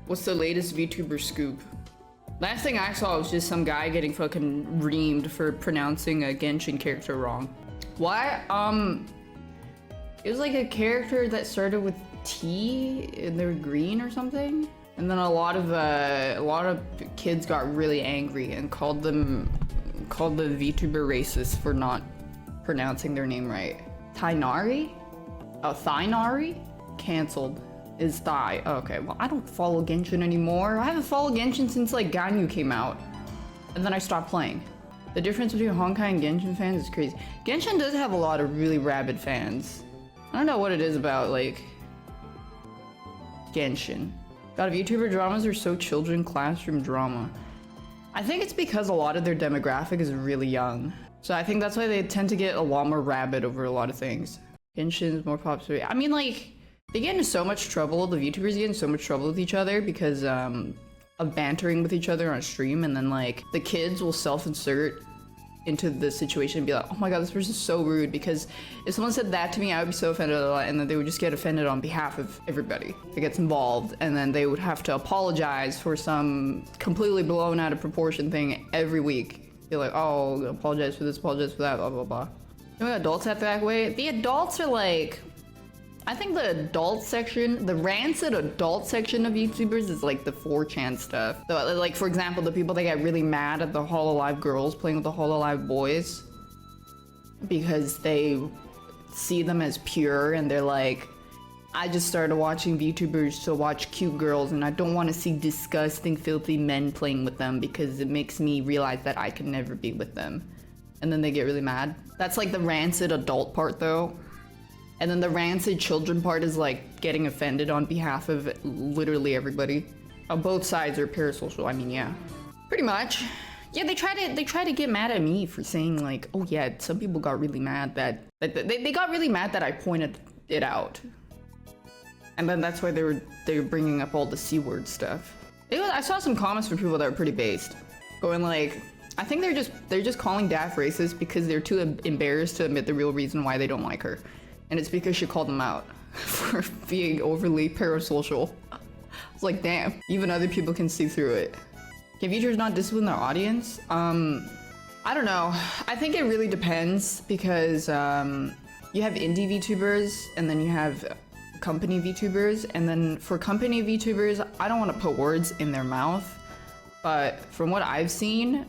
What's the latest VTuber scoop? Last thing I saw was just some guy getting fucking reamed for pronouncing a Genshin character wrong. What? It was like a character that started with T and they were green or something. And then a lot of kids got really angry and called the VTuber racist for not pronouncing their name right. Thainari? Oh, Thainari? Cancelled. Is Thai. Oh, okay, well, I don't follow Genshin anymore. I haven't followed Genshin since like Ganyu came out. And then I stopped playing. The difference between Honkai and Genshin fans is crazy. Genshin does have a lot of really rabid fans. I don't know what it is about like Genshin. God, VTuber dramas are so children classroom drama. I think it's because a lot of their demographic is really young. So I think that's why they tend to get a lot more rabid over a lot of things. Genshin's more popular. I mean, like, they get into so much trouble, the VTubers get in so much trouble with each other because of bantering with each other on stream, and then like the kids will self-insert into the situation and be like, oh my god, this person's so rude, because if someone said that to me, I would be so offended a lot, and then they would just get offended on behalf of everybody that gets involved, and then they would have to apologize for some completely blown out of proportion thing every week. Be like, oh, apologize for this, apologize for that, blah blah blah. You know, adults act that way. The adults are like, I think the adult section, the rancid adult section of YouTubers is like the 4chan stuff. So, like, for example, the people that get really mad at the Hololive girls playing with the Hololive boys because they see them as pure and they're like, I just started watching VTubers to watch cute girls and I don't want to see disgusting, filthy men playing with them because it makes me realize that I can never be with them. And then they get really mad. That's like the rancid adult part though. And then the rancid children part is like getting offended on behalf of literally everybody. Both sides are parasocial. I mean, yeah, pretty much. Yeah, they try to get mad at me for saying like, oh yeah, some people got really mad that they got really mad that I pointed it out. And then that's why they were bringing up all the C-word stuff. I saw some comments from people that were pretty based, going like, I think they're just calling Daff racist because they're too embarrassed to admit the real reason why they don't like her. And it's because she called them out for being overly parasocial. I was like, damn, even other people can see through it. Can VTubers not discipline their audience? I don't know. I think it really depends because you have indie VTubers and then you have company VTubers. And then for company VTubers, I don't want to put words in their mouth, but from what I've seen,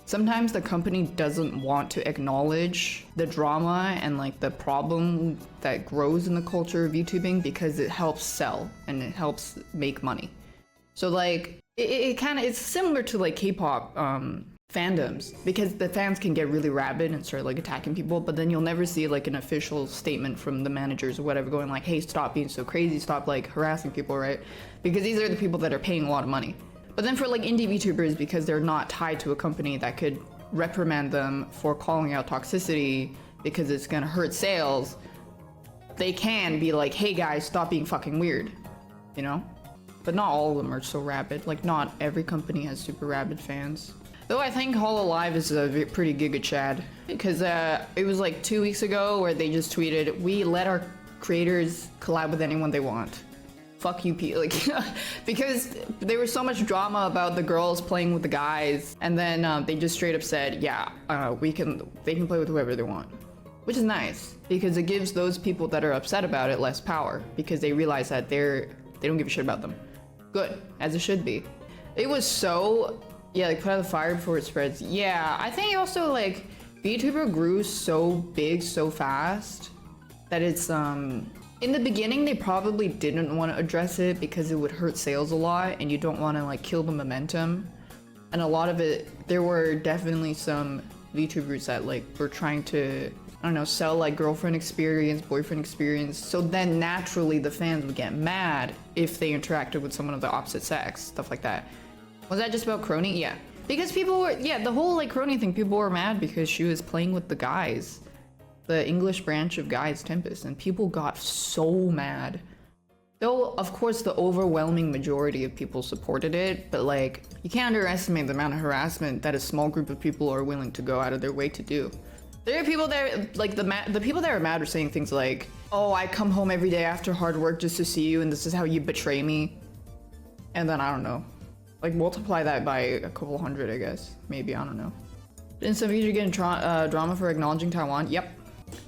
sometimes the company doesn't want to acknowledge the drama and like the problem that grows in the culture of VTubing because it helps sell and it helps make money. So like it's similar to like K-pop fandoms because the fans can get really rabid and start like attacking people, but then you'll never see like an official statement from the managers or whatever going like, hey, stop being so crazy, stop like harassing people, right? Because these are the people that are paying a lot of money. But then for like indie VTubers, because they're not tied to a company that could reprimand them for calling out toxicity because it's gonna hurt sales, they can be like, hey guys, stop being fucking weird, you know? But not all of them are so rabid. Like not every company has super rabid fans. Though I think Hololive is a pretty giga chad because it was like 2 weeks ago where they just tweeted, we let our creators collab with anyone they want. Fuck you, like, because there was so much drama about the girls playing with the guys, and then they just straight up said, yeah, they can play with whoever they want, which is nice because it gives those people that are upset about it less power because they realize that they don't give a shit about them. Good, as it should be. It was so, yeah, like put out the fire before it spreads. Yeah, I think also like VTuber grew so big so fast that it's in the beginning, they probably didn't want to address it because it would hurt sales a lot and you don't want to like kill the momentum. And a lot of it, there were definitely some VTubers that like were trying to, I don't know, sell like girlfriend experience, boyfriend experience. So then naturally the fans would get mad if they interacted with someone of the opposite sex, stuff like that. Was that just about Crony? Yeah. Because people were, yeah, the whole like Crony thing, people were mad because she was playing with the guys. The English branch of Guy's Tempest, and people got so mad. Though, of course, the overwhelming majority of people supported it, but like, you can't underestimate the amount of harassment that a small group of people are willing to go out of their way to do. There are people that, like, the people that are mad are saying things like, oh, I come home every day after hard work just to see you, and this is how you betray me. And then I don't know, like multiply that by a couple hundred, I guess. Maybe, I don't know. Didn't some VTuber get in drama for acknowledging Taiwan? Yep.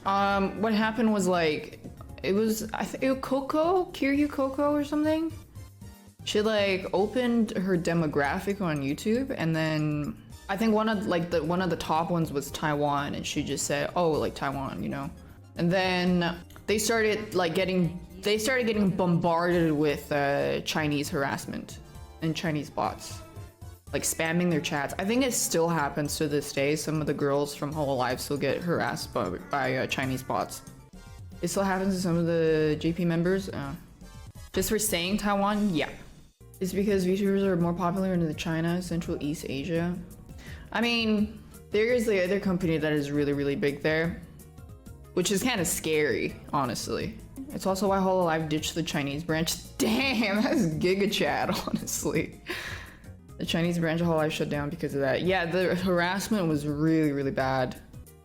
What happened was like, it was, I think it was Coco, Kiryu Coco or something. She like opened her demographic on YouTube, and then I think one of the top ones was Taiwan, and she just said, oh, like Taiwan, you know. And then they started getting bombarded with Chinese harassment and Chinese bots, like spamming their chats. I think it still happens to this day. Some of the girls from Hololive still get harassed by Chinese bots. It still happens to some of the JP members. Just for saying Taiwan, yeah. It's because VTubers are more popular in the China, Central East Asia. I mean, there is the other company that is really, really big there, which is kind of scary, honestly. It's also why Hololive ditched the Chinese branch. Damn, that's Giga Chat, honestly. The Chinese branch of Hololive shut down because of that. Yeah, the harassment was really, really bad.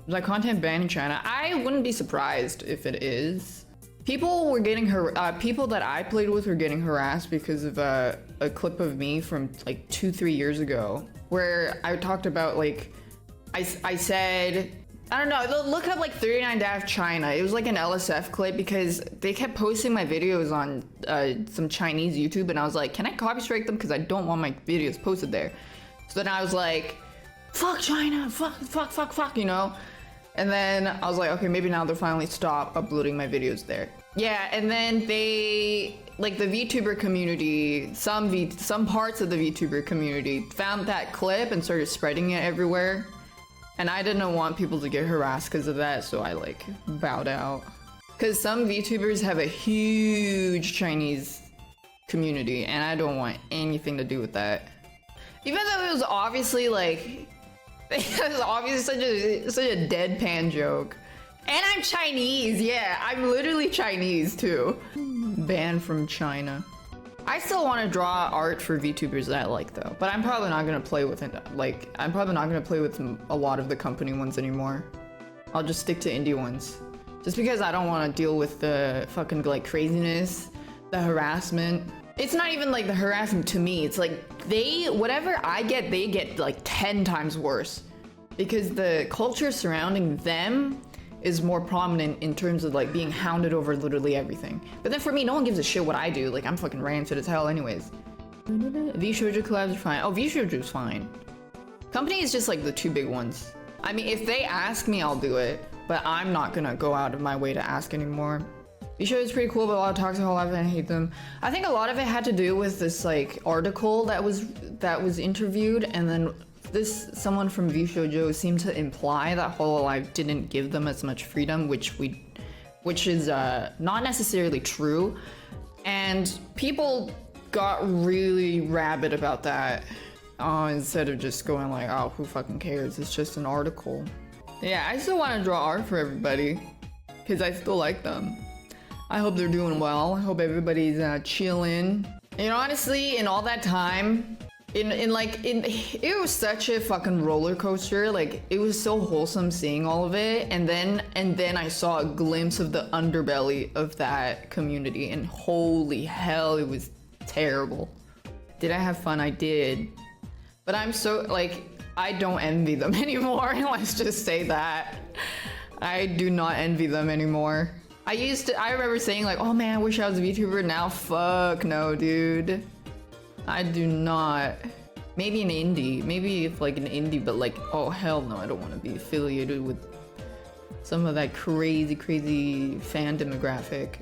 Was that content banned in China? I wouldn't be surprised if it is. People were getting people that I played with were getting harassed because of a clip of me from like 2-3 years ago, where I talked about like, I said, I don't know, look up like 39 China. It was like an LSF clip because they kept posting my videos on some Chinese YouTube, and I was like, can I copy strike them? Because I don't want my videos posted there. So then I was like, fuck China, fuck, you know? And then I was like, okay, maybe now they'll finally stop uploading my videos there. Yeah, and then they, like the VTuber community, some parts of the VTuber community found that clip and started spreading it everywhere. And I didn't want people to get harassed because of that, so I like bowed out. Because some VTubers have a huge Chinese community, and I don't want anything to do with that. Even though it was obviously like, it was obviously such a deadpan joke. And I'm Chinese, yeah, I'm literally Chinese too. Banned from China. I still want to draw art for VTubers that I like though, but I'm probably not gonna play with it. Like, I'm probably not gonna play with a lot of the company ones anymore. I'll just stick to indie ones. Just because I don't want to deal with the fucking like craziness, the harassment. It's not even like the harassment to me, it's like whatever I get, they get like 10 times worse. Because the culture surrounding them is more prominent in terms of like being hounded over literally everything. But then for me, no one gives a shit what I do. Like, I'm fucking rancid as hell anyways. V-Shoujo collabs are fine. Oh, V-Shoujo's fine. Company is just like the two big ones. I mean, if they ask me, I'll do it. But I'm not gonna go out of my way to ask anymore. V-Shoujo is pretty cool, but a lot of toxic whole life, and I hate them. I think a lot of it had to do with this like article that was interviewed, and then someone from VTubers seemed to imply that Hololive didn't give them as much freedom, which is not necessarily true, and people got really rabid about that instead of just going like, oh, who fucking cares, it's just an article. Yeah, I still want to draw art for everybody because I still like them. I hope they're doing well. I hope everybody's chilling. And honestly, in all that time, it was such a fucking roller coaster. Like, it was so wholesome seeing all of it, and then I saw a glimpse of the underbelly of that community, and holy hell, it was terrible. Did I have fun? I did. But I'm so, like, I don't envy them anymore. Let's just say that. I do not envy them anymore. I remember saying like, oh man, I wish I was a VTuber. Now, fuck no, dude. I do not. Maybe an indie. Maybe if like an indie, but like, oh hell no, I don't want to be affiliated with some of that crazy fan demographic.